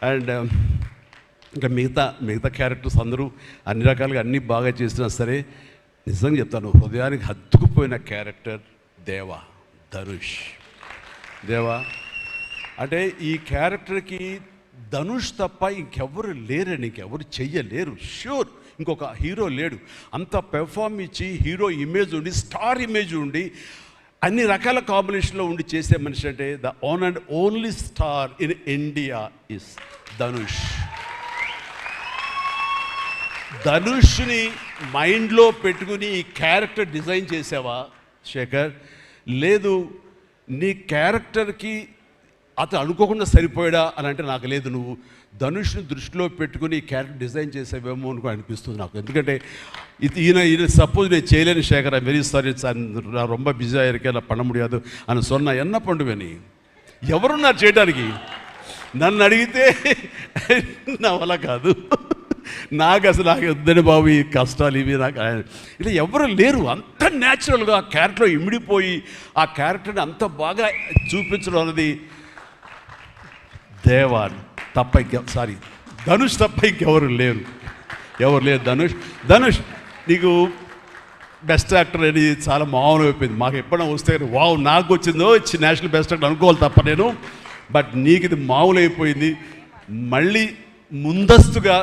And ఇంకా మిగతా characters అందరూ అన్ని రకాలుగా అన్నీ బాగా చేసినా సరే నిజంగా చెప్తాను, హృదయానికి హత్తుకుపోయిన క్యారెక్టర్ ధనుష్. అంటే ఈ క్యారెక్టర్కి ధనుష్ తప్ప ఇంకెవరు లేరని, ఇంకెవరు చెయ్యలేరు. ష్యూర్ ఇంకొక హీరో లేడు. అంత పెర్ఫార్మ్ ఇచ్చి హీరో ఇమేజ్ ఉండి, స్టార్ ఇమేజ్ ఉండి, అన్ని రకాల కాంబినేషన్లో ఉండి చేసే మనిషి అంటే the own and only star in India is Dhanush. ధనుష్ని మైండ్లో పెట్టుకుని ఈ క్యారెక్టర్ డిజైన్ చేసావా శేఖర్? లేదు, నీ క్యారెక్టర్కి అతను అనుకోకుండా సరిపోయాడా అని అంటే నాకు లేదు. నువ్వు ధనుష్ని దృష్టిలో పెట్టుకుని ఈ క్యారెక్టర్ డిజైన్ చేసేవేమో అనుకో అనిపిస్తుంది నాకు. ఎందుకంటే ఈయన సపోజ్ నేను చేయలేని Shekhar, I very sorry sir, నా ரொம்ப బిజీயாக இருக்கேன், நான் பண்ண முடியாது అని சொன்னா என்ன பண்ணுவேని? ఎవరున్నారు చేయడానికి? నన్ను అడిగితే నా వల్ల కాదు, నాకు వద్దని బాబు ఈ కష్టాలు ఇవి నాకు ఇలా ఎవరు లేరు. అంత న్యాచురల్గా ఆ క్యారెక్టర్లో ఇమిడిపోయి ఆ క్యారెక్టర్ని అంత బాగా చూపించడం అన్నది ధనుష్ తప్ప ఇంకెవరు లేరు. ధనుష్ నీకు బెస్ట్ యాక్టర్ అని చాలా మామూలు అయిపోయింది. మాకు ఎప్పుడైనా వస్తే వావ్ నాకు వచ్చిందో నేషనల్ బెస్ట్ యాక్టర్ అనుకోవాలి తప్ప నేను, బట్ నీకు ఇది మామూలు అయిపోయింది. మళ్ళీ ముందస్తుగా